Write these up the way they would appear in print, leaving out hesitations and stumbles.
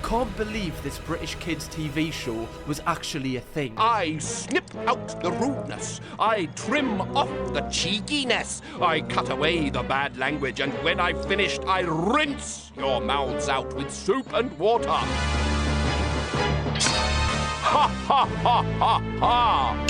can't believe this British kids TV show was actually a thing. I snip out the rudeness. I trim off the cheekiness. I cut away the bad language, and when I've finished, I rinse your mouths out with soap and water. Ha ha ha ha ha!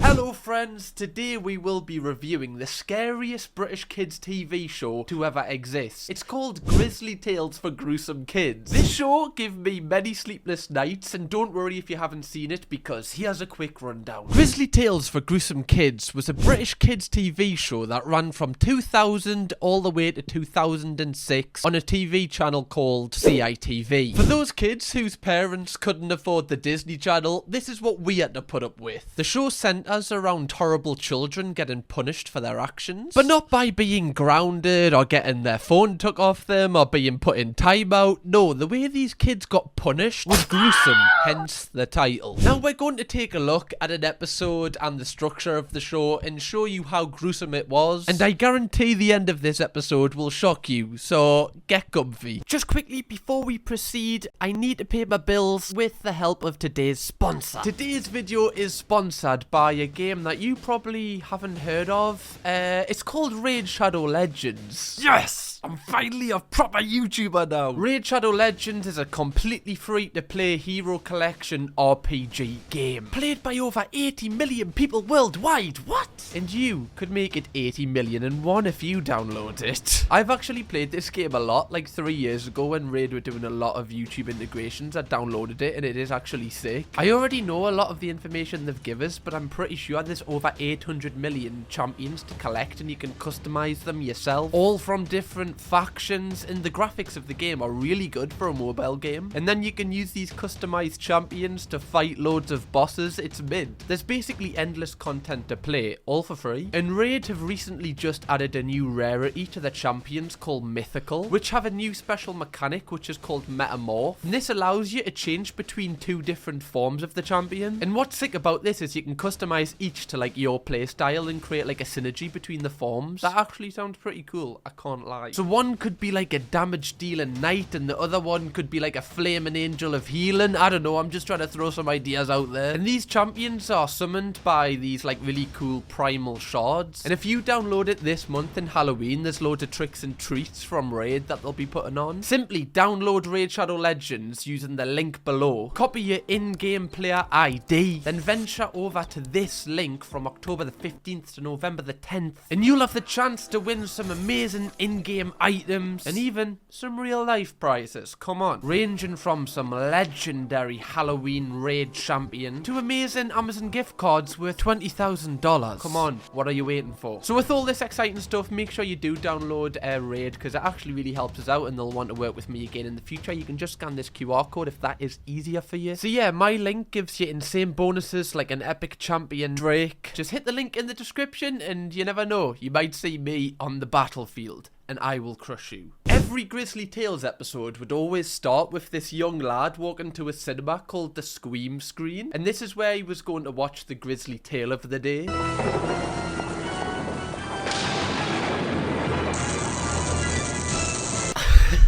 Hello friends, today we will be reviewing the scariest British kids TV show to ever exist. It's called Grizzly Tales for Gruesome Kids. This show gave me many sleepless nights, and don't worry if you haven't seen it because here's a quick rundown. Grizzly Tales for Gruesome Kids was a British kids TV show that ran from 2000 all the way to 2006 on a TV channel called CITV. For those kids whose parents couldn't afford the Disney Channel, this is what we had to put up with. The show centered around horrible children getting punished for their actions, but not by being grounded or getting their phone took off them or being put in timeout. No, the way these kids got punished was gruesome, hence the title. Now we're going to take a look at an episode and the structure of the show and show you how gruesome it was, and I guarantee the end of this episode will shock you, so get comfy. Just quickly before we proceed, I need to pay my bills with the help of today's sponsor. Today's video is sponsored by a game that you probably haven't heard of. It's called Raid Shadow Legends. Yes! I'm finally a proper YouTuber now. Raid Shadow Legends is a completely free-to-play hero collection RPG game. Played by over 80 million people worldwide. What? And you could make it 80 million and one if you download it. I've actually played this game a lot, like 3 years ago when Raid were doing a lot of YouTube integrations. I downloaded it and it is actually sick. I already know a lot of the information they've given us, but I'm pretty sure there's over 800 million champions to collect and you can customize them yourself, all from different factions, and the graphics of the game are really good for a mobile game. And then you can use these customized champions to fight loads of bosses. It's mint. There's basically endless content to play, all for free. And Raid have recently just added a new rarity to the champions called Mythical, which have a new special mechanic which is called Metamorph. And this allows you to change between two different forms of the champion. And what's sick about this is you can customize each to like your playstyle and create like a synergy between the forms. That actually sounds pretty cool, I can't lie. So one could be like a damage dealing knight and the other one could be like a flaming angel of healing. I don't know, I'm just trying to throw some ideas out there. And these champions are summoned by these like really cool primal shards. And if you download it this month in Halloween, there's loads of tricks and treats from Raid that they'll be putting on. Simply download Raid Shadow Legends using the link below, copy your in-game player ID, then venture over to this link from October the 15th to November the 10th, and you'll have the chance to win some amazing in-game items and even some real life prizes. Come on, ranging from some legendary Halloween Raid champion to amazing Amazon gift cards worth $20,000. Come on, what are you waiting for? So with all this exciting stuff, make sure you do download Raid because it actually really helps us out and they'll want to work with me again in the future. You can just scan this QR code if that is easier for you. So yeah, my link gives you insane bonuses like an epic champion Drake. Just hit the link in the description and you never know, you might see me on the battlefield and I will crush you. Every Grizzly Tales episode would always start with this young lad walking to a cinema called the Scream Screen, and this is where he was going to watch the Grizzly Tale of the day.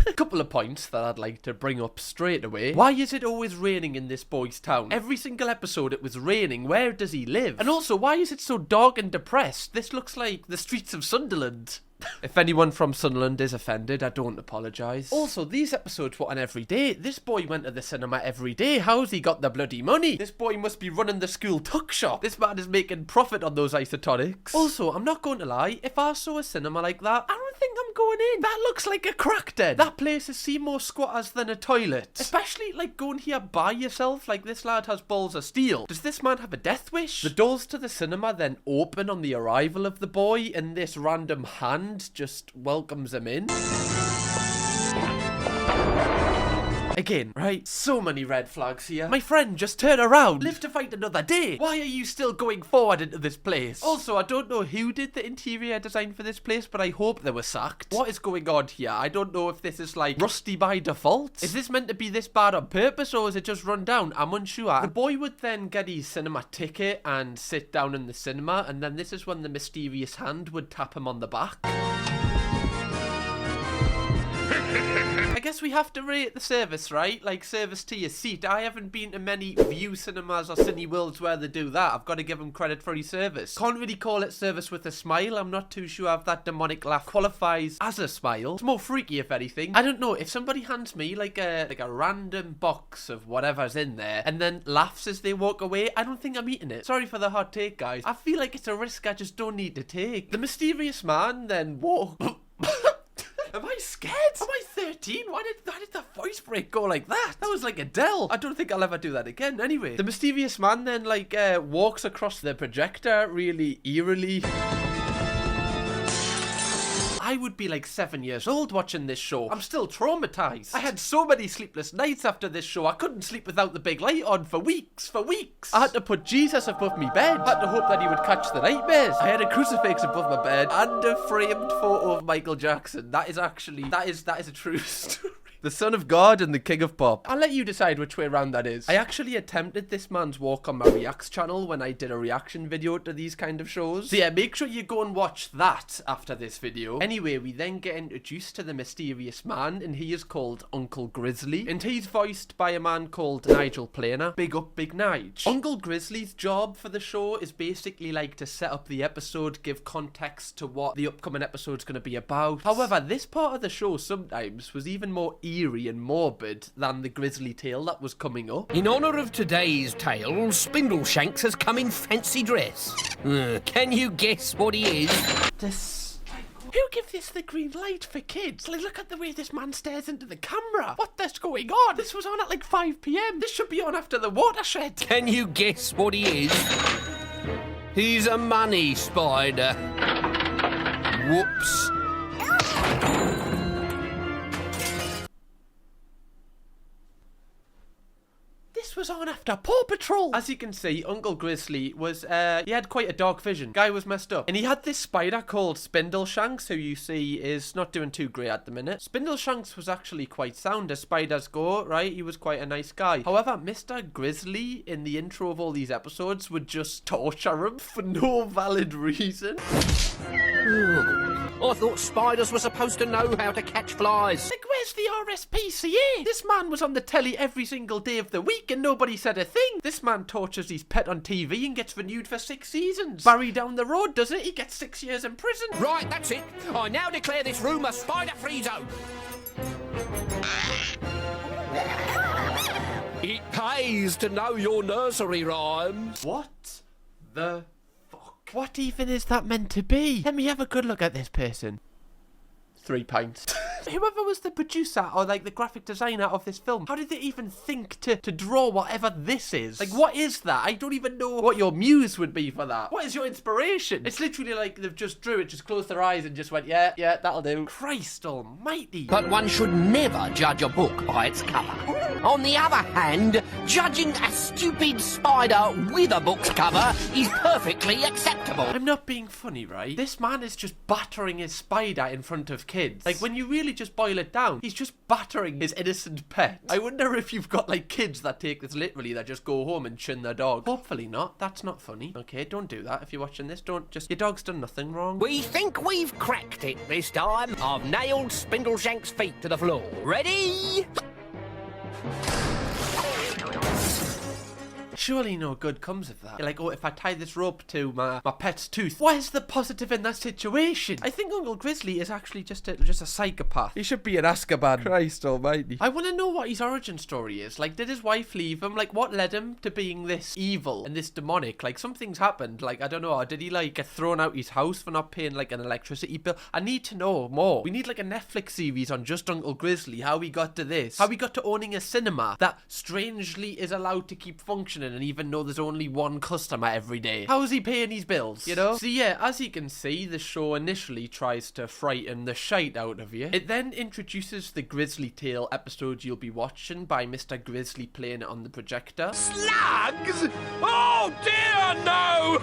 A couple of points that I'd like to bring up straight away. Why is it always raining in this boy's town? Every single episode it was raining. Where does he live? And also, why is it so dark and depressed? This looks like the streets of Sunderland. If anyone from Sunderland is offended, I don't apologise. Also, these episodes were on every day. This boy went to the cinema every day. How's he got the bloody money? This boy must be running the school tuck shop. This man is making profit on those isotonics. Also, I'm not going to lie, if I saw a cinema like that, I don't think I'm going in. That looks like a crack den. That place has seen more squatters than a toilet. Especially like going here by yourself, like this lad has balls of steel. Does this man have a death wish? The doors to the cinema then open on the arrival of the boy and this random hand just welcomes him in. Again, right? So many red flags here. My friend, just turn around. Live to fight another day. Why are you still going forward into this place? Also, I don't know who did the interior design for this place, but I hope they were sacked. What is going on here? I don't know if this is like rusty by default. Is this meant to be this bad on purpose or is it just run down? I'm unsure. The boy would then get his cinema ticket and sit down in the cinema, and then this is when the mysterious hand would tap him on the back. guess we have to rate the service, right? Like, service to your seat. I haven't been to many View cinemas or Cine Worlds where they do that. I've got to give them credit for his service. Can't really call it service with a smile. I'm not too sure if that demonic laugh qualifies as a smile. It's more freaky, if anything. I don't know, if somebody hands me like a random box of whatever's in there and then laughs as they walk away, I don't think I'm eating it. Sorry for the hot take, guys. I feel like it's a risk I just don't need to take. The mysterious man then walked... Am I scared? Am I 13? Why did the voice break go like that? That was like Adele. I don't think I'll ever do that again. Anyway, the mysterious man then like walks across the projector really eerily. I would be like 7 years old watching this show. I'm still traumatized. I had so many sleepless nights after this show. I couldn't sleep without the big light on for weeks. I had to put Jesus above me bed. I had to hope that he would catch the nightmares. I had a crucifix above my bed and a framed photo of Michael Jackson. That is a true story. The Son of God and the King of Pop. I'll let you decide which way around that is. I actually attempted this man's walk on my Reacts channel when I did a reaction video to these kind of shows. So yeah, make sure you go and watch that after this video. Anyway, we then get introduced to the mysterious man, and he is called Uncle Grizzly, and he's voiced by a man called Nigel Planer. Big up, Big Nige. Uncle Grizzly's job for the show is basically like to set up the episode, give context to what the upcoming episode's going to be about. However, this part of the show sometimes was even more eerie and morbid than the Grizzly tale that was coming up. In honour of today's tale, Spindleshanks has come in fancy dress. Can you guess what he is? Who gave this the green light for kids? Like, look at the way this man stares into the camera. What is going on? This was on at like 5 PM. This should be on after the watershed. Can you guess what he is? He's a money spider. Whoops. This was on after Paw Patrol. As you can see, Uncle Grizzly was, he had quite a dark vision. Guy was messed up. And he had this spider called Spindleshanks, who you see is not doing too great at the minute. Spindleshanks was actually quite sound as spiders go, right? He was quite a nice guy. However, Mr. Grizzly, in the intro of all these episodes, would just torture him for no valid reason. I thought spiders were supposed to know how to catch flies. Like, where's the RSPCA? This man was on the telly every single day of the week and nobody said a thing. This man tortures his pet on TV and gets renewed for 6 seasons. Barry down the road does it, he gets 6 years in prison. Right, that's it. I now declare this room a spider-free zone. It pays to know your nursery rhymes. What the fuck? What even is that meant to be? Let me have a good look at this person. 3 pints. Whoever was the producer or like the graphic designer of this film, how did they even think to draw whatever this is? Like, what is that? I don't even know what your muse would be for that. What is your inspiration? It's literally like they've just drew it, just closed their eyes and just went, yeah, that'll do. Christ almighty. But one should never judge a book by its cover. On the other hand, judging a stupid spider with a book's cover is perfectly acceptable. I'm not being funny, right? This man is just battering his spider in front of kids. Like, when you really just boil it down, he's just battering his innocent pet. I wonder if you've got like kids that take this literally, that just go home and chin their dog. Hopefully not. That's not funny. Okay, don't do that. If you're watching this, don't just... Your dog's done nothing wrong. We think we've cracked it this time. I've nailed Spindleshanks' feet to the floor. Ready? Surely no good comes of that. You're like, oh, if I tie this rope to my pet's tooth, what is the positive in that situation? I think Uncle Grizzly is actually just a psychopath. He should be in Azkaban. Christ almighty. I want to know what his origin story is. Like, did his wife leave him? Like, what led him to being this evil and this demonic? Like, something's happened. Like, I don't know. Or did he, like, get thrown out his house for not paying, like, an electricity bill? I need to know more. We need, like, a Netflix series on just Uncle Grizzly. How he got to this. How he got to owning a cinema that strangely is allowed to keep functioning and even though there's only one customer every day. How is he paying his bills, you know? So yeah, as you can see, the show initially tries to frighten the shite out of you. It then introduces the Grizzly Tale episode you'll be watching by Mr. Grizzly playing it on the projector. Slugs? Oh dear, no!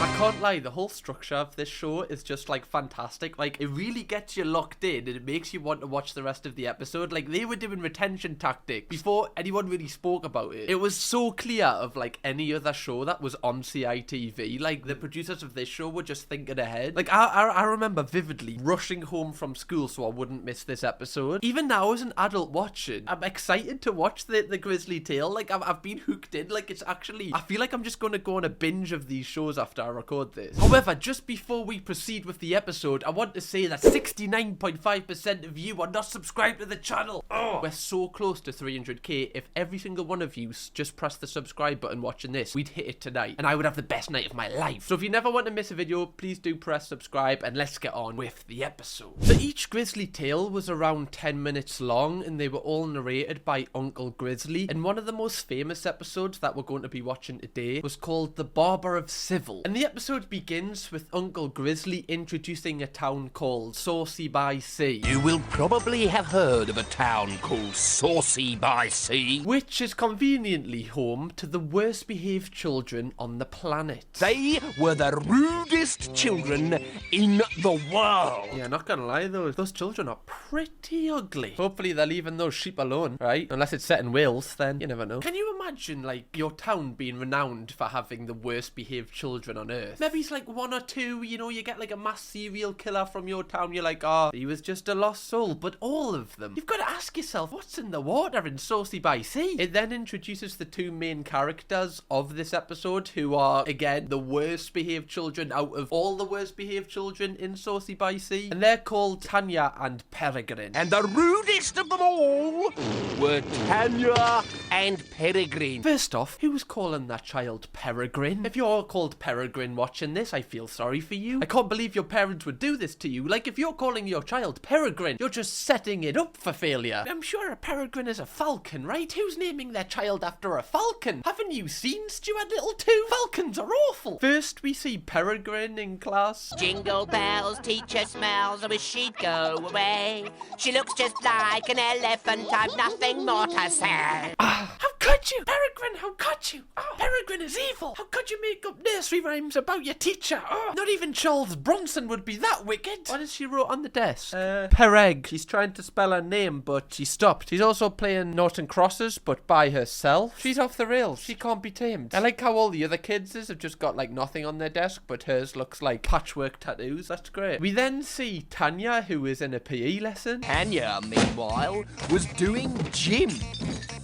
I can't lie, the whole structure of this show is just like fantastic. Like, it really gets you locked in and it makes you want to watch the rest of the episode. Like, they were doing retention tactics before anyone really spoke about it. It was so clear of like any other show that was on CITV. Like, the producers of this show were just thinking ahead. Like, I remember vividly rushing home from school so I wouldn't miss this episode. Even now as an adult watching, I'm excited to watch the Grizzly Tale. Like, I've been hooked in. Like, it's actually, I feel like I'm just going to go on a binge of these shows after I record this. However, just before we proceed with the episode, I want to say that 69.5% of you are not subscribed to the channel. Oh, we're so close to 300k. If every single one of you just pressed the subscribe button watching this, we'd hit it tonight and I would have the best night of my life. So if you never want to miss a video, please do press subscribe and let's get on with the episode. So each Grizzly Tale was around 10 minutes long and they were all narrated by Uncle Grizzly. And one of the most famous episodes that we're going to be watching today was called The Barber of Civil. And the episode begins with Uncle Grizzly introducing a town called Saucy by Sea. You will probably have heard of a town called Saucy by Sea, which is conveniently home to the worst behaved children on the planet. They were the rudest children in the world. Yeah, not gonna lie though, those children are pretty ugly. Hopefully they're leaving those sheep alone, right? Unless it's set in Wales, then you never know. Can you imagine like your town being renowned for having the worst behaved children on earth? Maybe it's like one or two, you know, you get like a mass serial killer from your town, you're like, oh, he was just a lost soul. But all of them, you've got to ask yourself, what's in the water in Saucy by Sea? It then introduces the two main characters of this episode, who are, again, the worst behaved children out of all the worst behaved children in Saucy by Sea. And they're called Tanya and Peregrine. And the rudest of them all were Tanya and Peregrine. First off, who's calling that child Peregrine? If you're called Peregrine watching this, I feel sorry for you. I can't believe your parents would do this to you. Like, if you're calling your child Peregrine, you're just setting it up for failure. I'm sure a peregrine is a falcon, right? Who's naming their child after a falcon? Haven't you seen Stuart Little 2? Falcons are awful. First, we see Peregrine in class. Jingle bells, teacher smells, I wish she'd go away. She looks just like an elephant, I've nothing more to say. How could you? Peregrine, how could you? Oh, Peregrine is evil. How could you make up nursery rhymes about your teacher? Oh, not even Charles Bronson would be that wicked. What does she wrote on the desk? Pereg. She's trying to spell her name, but she stopped. She's also playing nought and crosses, but by herself. She's off the rails. She can't be tamed. I like how all the other kids have just got like nothing on their desk, but hers looks like patchwork tattoos. That's great. We then see Tanya, who is in a PE lesson. Tanya, meanwhile, was doing gym.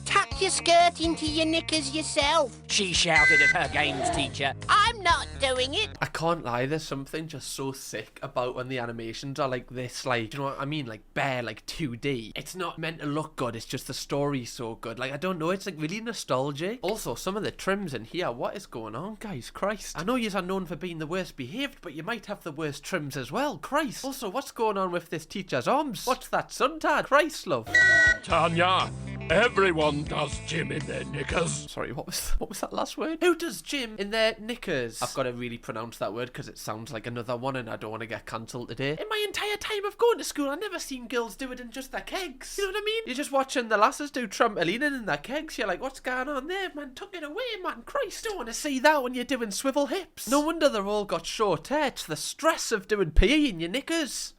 Tuck your skirt into your knickers yourself. She shouted at her games teacher. I'm not doing it. I can't lie, there's something just so sick about when the animations are like this, like, do you know what I mean? Like bare, like 2D. It's not meant to look good, it's just the story's so good. Like, I don't know, it's like really nostalgic. Also, some of the trims in here, what is going on, guys? Christ. I know yous are known for being the worst behaved, but you might have the worst trims as well. Christ. Also, what's going on with this teacher's arms? What's that suntad? Christ, love. Tanya, everyone does gym in their knickers. Sorry, what was that last word? Who does gym in their knickers? I've got to really pronounce that word because it sounds like another one and I don't want to get cancelled today. In my entire time of going to school, I've never seen girls do it in just their kegs. You know what I mean? You're just watching the lasses do trampolining in their kegs. You're like, what's going on there, man? Tuck it away, man. Christ, don't want to see that when you're doing swivel hips. No wonder they're all got short hair. It's the stress of doing PE in your knickers.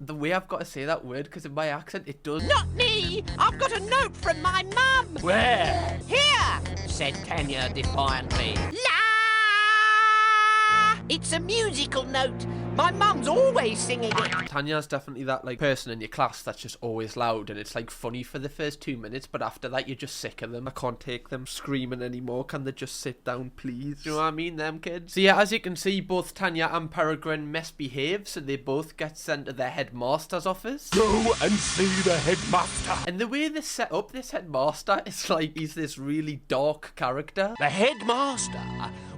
The way I've got to say that word, because in my accent it does. Not me. I've got a note from my mum. Where? Here, said Tanya defiantly. La! It's a musical note. My mum's always singing it. Tanya's definitely that like person in your class that's just always loud and it's like funny for the first 2 minutes, but after that you're just sick of them. I can't take them screaming anymore. Can they just sit down, please? Do you know what I mean, them kids? So yeah, as you can see, both Tanya and Peregrine misbehave, so they both get sent to their headmaster's office. Go and see the headmaster. And the way they set up this headmaster is like he's this really dark character. The headmaster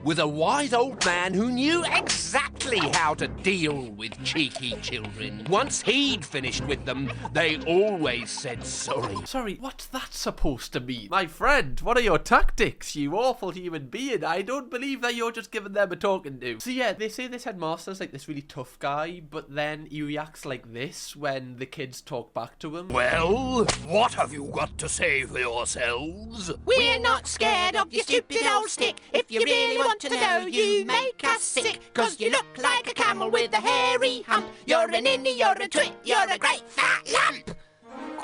was a wise old man who knew exactly how to deal with cheeky children. Once he'd finished with them, they always said sorry. Sorry, what's that supposed to mean? My friend, what are your tactics, you awful human being? I don't believe that you're just giving them a talking to. So yeah, they say this headmaster's like this really tough guy, but then he reacts like this when the kids talk back to him. Well, what have you got to say for yourselves? We're not scared of your stupid old stick. If you really want want to know, you make us sick, 'cause you look like a camel with a hairy hump. You're an innie, you're a twit, you're a great fat lump.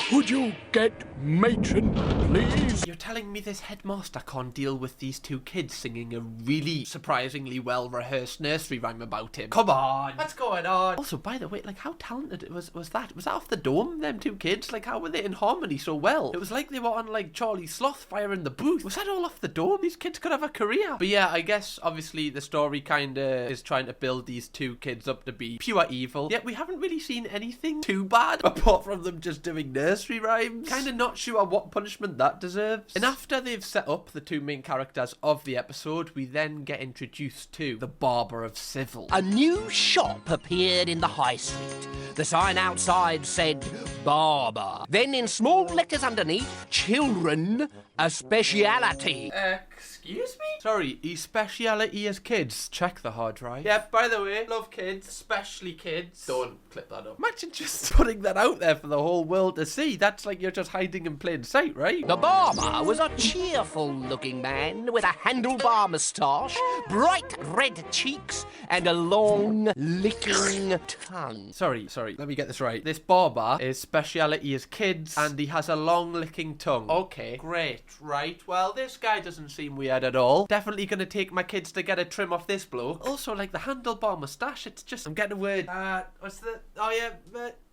Could you get matron, please? You're telling me this headmaster can't deal with these two kids singing a really surprisingly well-rehearsed nursery rhyme about him? Come on, what's going on? Also, by the way, like, how talented was that? Was that off the dome, them two kids? Like, how were they in harmony so well? It was like they were on, like, Charlie Slothfire in the booth. Was that all off the dome? These kids could have a career. But yeah, I guess, obviously, the story kinda is trying to build these two kids up to be pure evil. Yet we haven't really seen anything too bad, apart from them just doing nursery rhymes. Kinda not sure what punishment that deserves. And after they've set up the two main characters of the episode, we then get introduced to the Barber of Civil. A new shop appeared in the high street. The sign outside said barber. Then in small letters underneath, children, a speciality. Excuse me? Sorry, his speciality is kids. Check the hard drive. Yeah, by the way, love kids, especially kids. Don't clip that up. Imagine just putting that out there for the whole world to see. That's like you're just hiding in plain sight, right? The barber was a cheerful-looking man with a handlebar moustache, bright red cheeks, and a long, licking tongue. Sorry, let me get this right. This barber, his speciality is kids, and he has a long licking tongue. Okay, great, right. Well, this guy doesn't seem weird at all. Definitely gonna take my kids to get a trim off this bloke. Also, like, the handlebar moustache, it's just, I'm getting a word. What's the, oh yeah,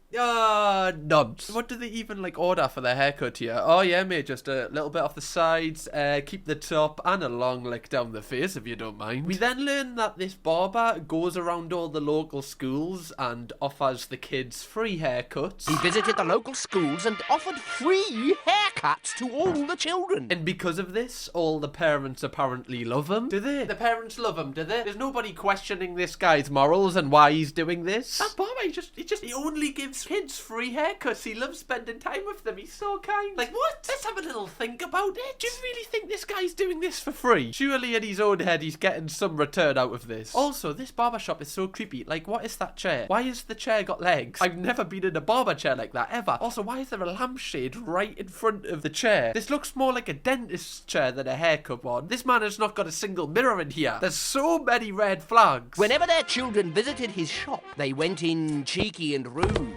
nubs. What do they even, like, order for their haircut here? Oh yeah, mate, just a little bit off the sides, keep the top, and a long lick down the face, if you don't mind. We then learn that this barber goes around all the local schools and offers the kids free haircuts. He visited the local schools and offered free haircuts to all the children. And because of this, all the parents apparently love him. Do they? The parents love him, do they? There's nobody questioning this guy's morals and why he's doing this. That barber, he only gives kids free haircuts. He loves spending time with them. He's so kind. Like, what? Let's have a little think about it. Do you really think this guy's doing this for free? Surely in his own head he's getting some return out of this. Also, this barber shop is so creepy. Like, what is that chair? Why has the chair got legs? I've never been in a barber chair like that, ever. Also, why is there a lampshade right in front of the chair? This looks more like a dentist's chair than a haircut one. This man has not got a single mirror in here. There's so many red flags. Whenever their children visited his shop, they went in cheeky and rude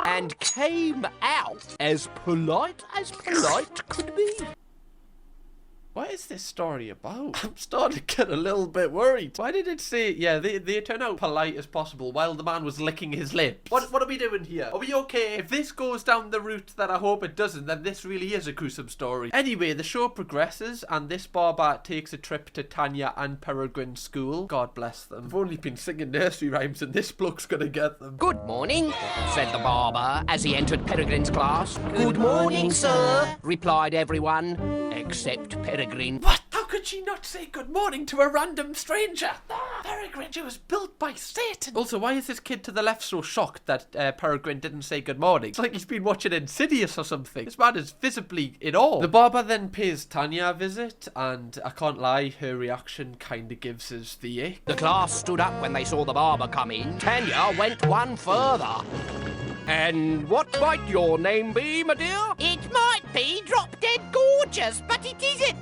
and came out as polite could be. What is this story about? I'm starting to get a little bit worried. Why did it say, yeah, they turn out polite as possible while the man was licking his lips? What are we doing here? Are we okay? If this goes down the route that I hope it doesn't, then this really is a gruesome story. Anyway, the show progresses and this barber takes a trip to Tanya and Peregrine's school. God bless them. They've only been singing nursery rhymes and this bloke's gonna get them. Good morning, said the barber as he entered Peregrine's class. Good morning, sir, replied everyone, except Peregrine. What? How could she not say good morning to a random stranger? Peregrine, she was built by Satan. Also, why is this kid to the left so shocked that Peregrine didn't say good morning? It's like he's been watching Insidious or something. This man is visibly in awe. The barber then pays Tanya a visit, and I can't lie, her reaction kind of gives us the ick. The class stood up when they saw the barber come in. Tanya went one further. And what might your name be, my dear? It might be Drop Dead Gorgeous, but it isn't.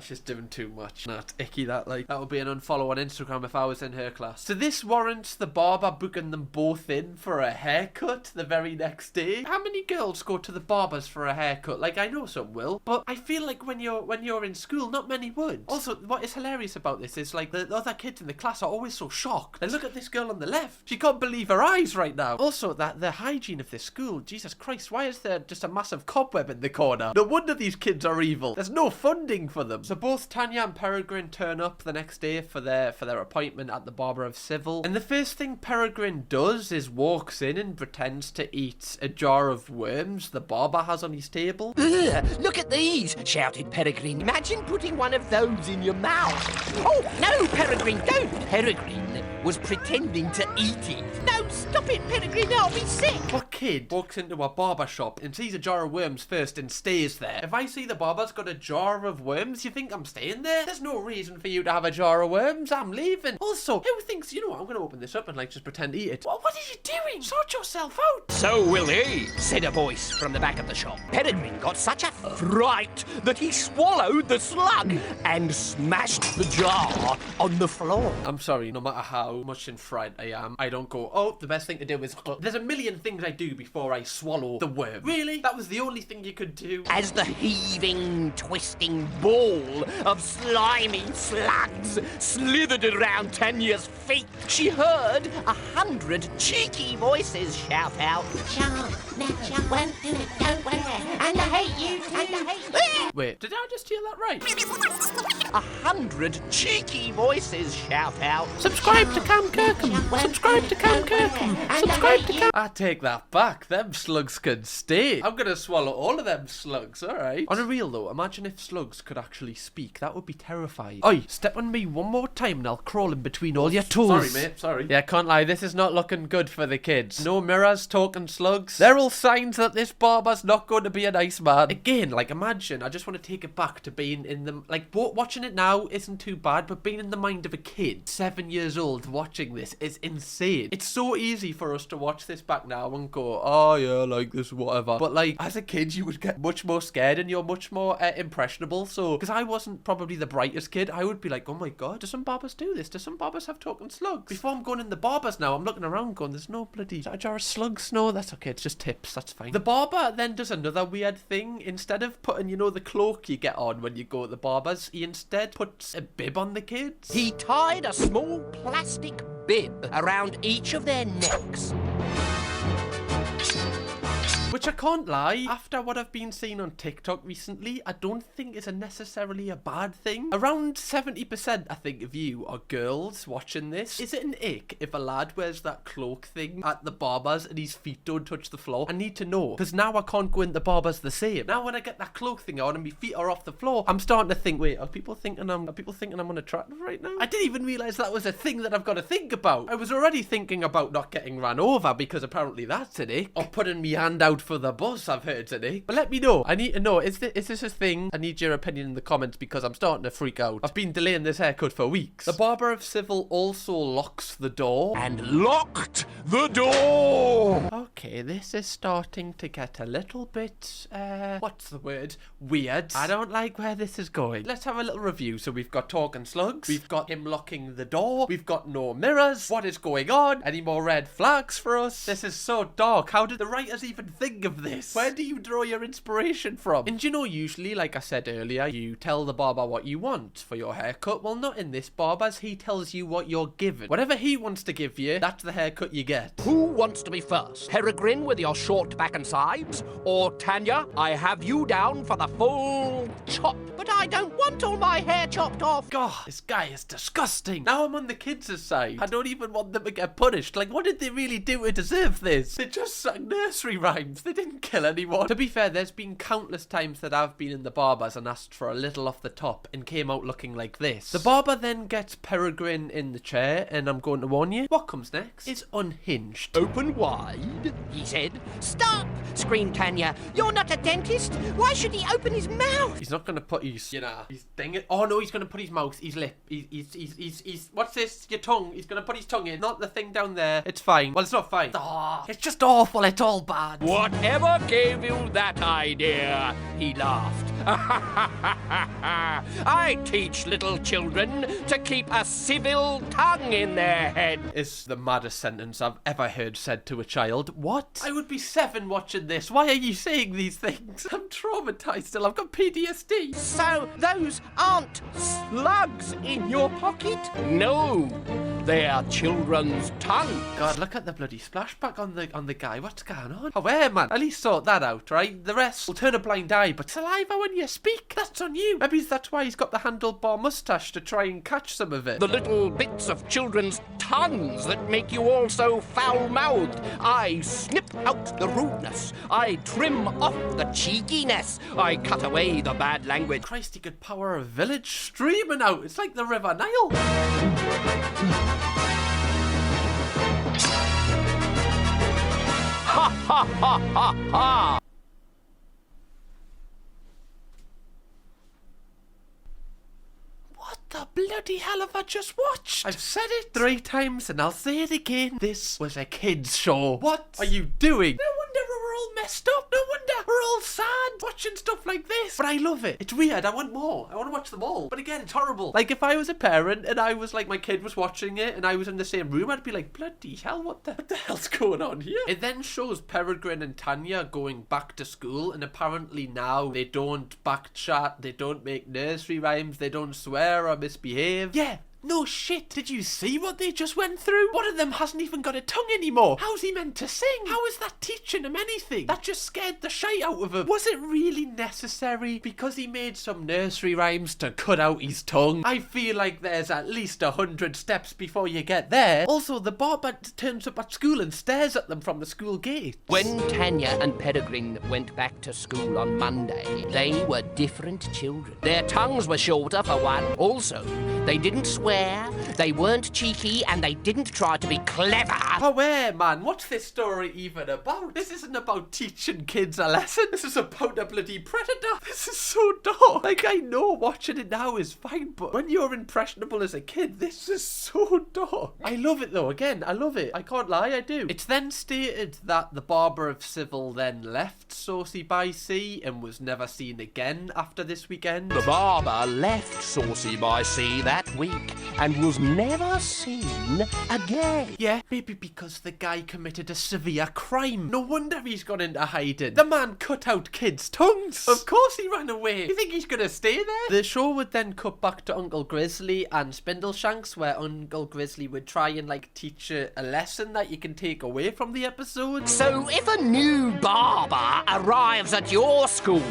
She's doing too much. Nah, it's icky, that, like. That would be an unfollow on Instagram if I was in her class. So this warrants the barber booking them both in for a haircut the very next day. How many girls go to the barbers for a haircut? Like, I know some will, but I feel like when you're in school, not many would. Also, what is hilarious about this is, like, the other kids in the class are always so shocked. And look at this girl on the left. She can't believe her eyes right now. Also, the hygiene of this school, Jesus Christ, why is there just a massive cobweb in the corner? No wonder these kids are evil. There's no funding for them. So both Tanya and Peregrine turn up the next day for their appointment at the Barber of Civil. And the first thing Peregrine does is walks in and pretends to eat a jar of worms the barber has on his table. Ugh, look at these, shouted Peregrine. Imagine putting one of those in your mouth. Oh, no, Peregrine, don't. Peregrine was pretending to eat it. No, stop it, Peregrine, I'll be sick. What kid walks into a barber shop and sees a jar of worms first and stays there? If I see the barber's got a jar of worms, you think I'm staying there? There's no reason for you to have a jar of worms. I'm leaving. Also, who thinks, you know what, I'm going to open this up and like just pretend to eat it. What are you doing? Sort yourself out. So will he, said a voice from the back of the shop. Peregrine got such a fright that he swallowed the slug and smashed the jar on the floor. I'm sorry, no matter how much in fright I am, I don't go, oh, the best thing to do is... There's a million things I do before I swallow the worm. Really? That was the only thing you could do? As the heaving, twisting ball of slimy slugs slithered around Tanya's feet, she heard 100 cheeky voices shout out, Shark, Nature, won't do it, don't worry. And I hate you too. And I hate you. Wait, did I just hear that right? 100 cheeky voices shout out, Subscribe to Cam Kirkham! Subscribe to Cam Kirkham! Subscribe to Cam... I take that back. Them slugs can stay. I'm gonna swallow all of them slugs, alright? On a real though, imagine if slugs could actually speak. That would be terrifying. Oi, step on me one more time and I'll crawl in between all your toes. Sorry, mate, sorry. Yeah, can't lie, this is not looking good for the kids. No mirrors, talking slugs. They're all signs that this barber's not going to be a nice man. Again, like imagine, I just want to take it back to being in the... Like, watching it now isn't too bad, but being in the mind of a kid, 7 years old, watching this is insane. It's so easy for us to watch this back now and go, oh yeah, like this, whatever. But like, as a kid, you would get much more scared and you're much more impressionable. So, because I wasn't probably the brightest kid, I would be like, oh my god, do some barbers do this? Do some barbers have talking slugs? Before I'm going in the barbers now, I'm looking around going, there's no bloody jar of slugs. No, that's okay, it's just tips, that's fine. The barber then does another weird thing. Instead of putting, you know, the cloak you get on when you go to the barbers, he instead puts a bib on the kids. he tied a small plastic bib around each of their necks. Which I can't lie, after what I've been seeing on TikTok recently, I don't think is necessarily a bad thing. Around 70% I think of you are girls watching this. Is it an ick if a lad wears that cloak thing at the barbers and his feet don't touch the floor? I need to know, because now I can't go in the barbers the same. Now when I get that cloak thing on and my feet are off the floor, I'm starting to think, wait, are people thinking I'm unattractive right now? I didn't even realise that was a thing that I've got to think about. I was already thinking about not getting ran over because apparently that's an ick. Or putting my hand out for the bus, I've heard today. But let me know. I need to know, is this a thing? I need your opinion in the comments because I'm starting to freak out. I've been delaying this haircut for weeks. The barber of civil also locks the door. And locked the door. Okay, this is starting to get a little bit, what's the word? Weird. I don't like where this is going. Let's have a little review. So we've got talking slugs. We've got him locking the door. We've got no mirrors. What is going on? Any more red flags for us? This is so dark. How did the writers even think of this? Where do you draw your inspiration from? And you know, usually, like I said earlier, you tell the barber what you want for your haircut. Well, not in this barber's. He tells you what you're given. Whatever he wants to give you, that's the haircut you get. Who wants to be first? Peregrine with your short back and sides? Or Tanya, I have you down for the full chop. But I don't want all my hair chopped off. God, this guy is disgusting. Now I'm on the kids' side. I don't even want them to get punished. Like, what did they really do to deserve this? They just sang nursery rhymes. They didn't kill anyone. To be fair, there's been countless times that I've been in the barber's and asked for a little off the top and came out looking like this. The barber then gets Peregrine in the chair, and I'm going to warn you, what comes next is unhinged. Open wide, he said. Stop! Screamed Tanya. You're not a dentist. Why should he open his mouth? He's not going to put his, his thing in. Oh no, he's going to put his mouth, his lip, he's what's this? Your tongue. He's going to put his tongue in, not the thing down there. It's fine. Well, it's not fine. Oh, it's just awful. It's all bad. Whatever gave you that idea? He laughed. I teach little children to keep a civil tongue in their head. Is the maddest sentence I've ever heard said to a child. What? I would be 7 watching this. Why are you saying these things? I'm traumatized still. I've got PTSD. So those aren't slugs in your pocket? No, they are children's tongue. God, look at the bloody splashback on the guy. What's going on? Oh, where, man? At least sort that out, right? The rest will turn a blind eye, but saliva when you speak, that's on you. Maybe that's why he's got the handlebar mustache to try and catch some of it. The little bits of children's tongues that make you all so foul-mouthed. I snip out the rudeness. I trim off the cheekiness. I cut away the bad language. Christ, he could power a village streaming out. It's like the River Nile. ha ha ha! What the bloody hell have I just watched? I've said it 3 times and I'll say it again. This was a kid's show. What are you doing? No wonder we're all messed up. No wonder we're all sad watching stuff like this. But I love it. It's weird. I want more. I want to watch them all. But again, it's horrible. Like if I was a parent and I was like, my kid was watching it and I was in the same room, I'd be like, bloody hell, what the hell's going on here? It then shows Peregrine and Tanya going back to school, and apparently now they don't backchat, they don't make nursery rhymes, they don't swear or misbehave. Yeah. No shit, did you see what they just went through? One of them hasn't even got a tongue anymore. How's he meant to sing? How is that teaching him anything? That just scared the shite out of him. Was it really necessary? Because he made some nursery rhymes to cut out his tongue? I feel like there's at least 100 steps before you get there. Also, the barber turns up at school and stares at them from the school gate. When Tanya and Peregrine went back to school on Monday, they were different children. Their tongues were shorter, for one. Also, they didn't swear, they weren't cheeky, and they didn't try to be clever. Oh, man, what's this story even about? This isn't about teaching kids a lesson. This is about a bloody predator. This is so dark. Like, I know watching it now is fine, but when you're impressionable as a kid, this is so dark. I love it, though. Again, I love it. I can't lie, I do. It's then stated that the Barber of Civil then left Saucy by Sea and was never seen again after this weekend. The barber left Saucy by Sea that week and was never seen again. Yeah, maybe because the guy committed a severe crime. No wonder he's gone into hiding. The man cut out kids' tongues. Of course he ran away. You think he's gonna stay there? The show would then cut back to Uncle Grizzly and Spindleshanks, where Uncle Grizzly would try and like teach a lesson that you can take away from the episode. So if a new barber arrives at your school,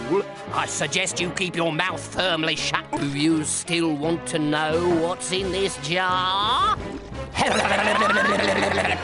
I suggest you keep your mouth firmly shut. Do you still want to know what's in this jar?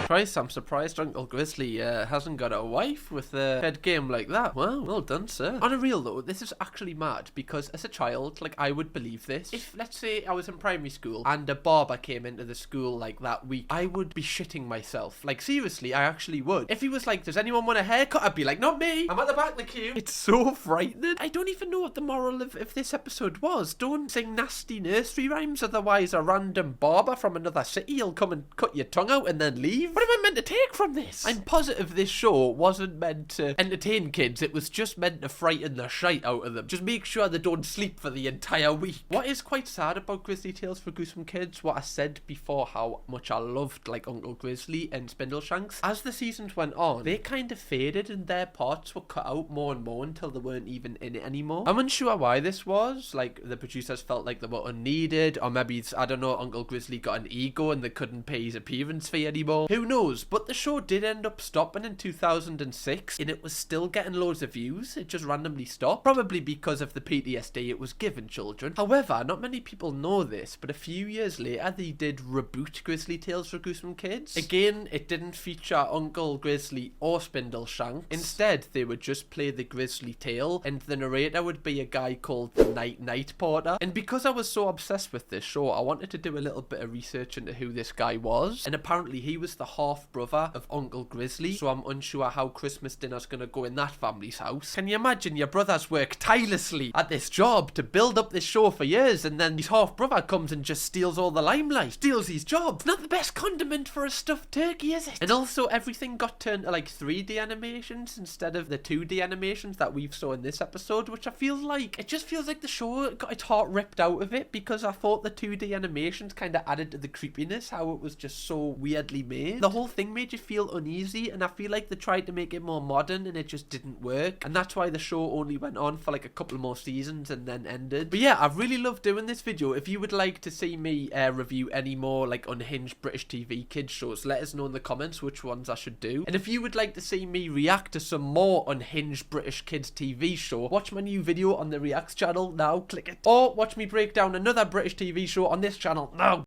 Christ, I'm surprised Uncle Grizzly hasn't got a wife with a head game like that. Well done, sir. On a real though, this is actually mad, because as a child, like, I would believe this. If, let's say, I was in primary school and a barber came into the school like that week, I would be shitting myself. Like, seriously, I actually would. If he was like, does anyone want a haircut? I'd be like, not me. I'm at the back of the queue. It's so frightening. I don't even know what the moral of this episode was. Don't sing nasty nursery rhymes, otherwise a random barber from another city will come and cut your tongue out and then leave. What am I meant to take from this? I'm positive this show wasn't meant to entertain kids. It was just meant to frighten the shite out of them. Just make sure they don't sleep for the entire week. What is quite sad about Grizzly Tales for Gruesome Kids, what I said before, how much I loved like Uncle Grizzly and Spindleshanks, as the seasons went on, they kind of faded and their parts were cut out more and more until they weren't even in it anymore. I'm unsure why this was. Like, the producers felt like they were unneeded, or maybe, I don't know, Uncle Grizzly got an ego and they couldn't pay his appearance fee anymore. Who knows? But the show did end up stopping in 2006 and it was still getting loads of views. It just randomly stopped, probably because of the PTSD it was given children. However, not many people know this, but a few years later they did reboot Grizzly Tales for Gruesome Kids. Again, it didn't feature Uncle Grizzly or Spindleshanks. Instead, they would just play the Grizzly tale and the narrator would be a guy called the Night Porter. And because I was so obsessed with this show, I wanted to do a little bit of research into who this guy was, and apparently he was the half brother of Uncle Grizzly, so I'm unsure how Christmas dinner's gonna go in that family's house. Can you imagine your brothers work tirelessly at this job to build up this show for years, and then his half brother comes and just steals all the limelight, steals his job? It's not the best condiment for a stuffed turkey, is it? And also everything got turned to like 3D animations instead of the 2D animations that we've saw in this episode, which I feel like, it just feels like the show got its heart ripped out of it, because I thought the 2D animations kind of added to the creepiness, how it was just so weirdly made. The whole thing made you feel uneasy, and I feel like they tried to make it more modern and it just didn't work, and that's why the show only went on for like a couple more seasons and then ended. But yeah, I really love doing this video. If you would like to see me review any more like unhinged British TV kids shows, let us know in the comments which ones I should do. And if you would like to see me react to some more unhinged British kids TV show, watch my new video on the Reacts channel now, click it. Or watch me break down another British TV show on this channel now.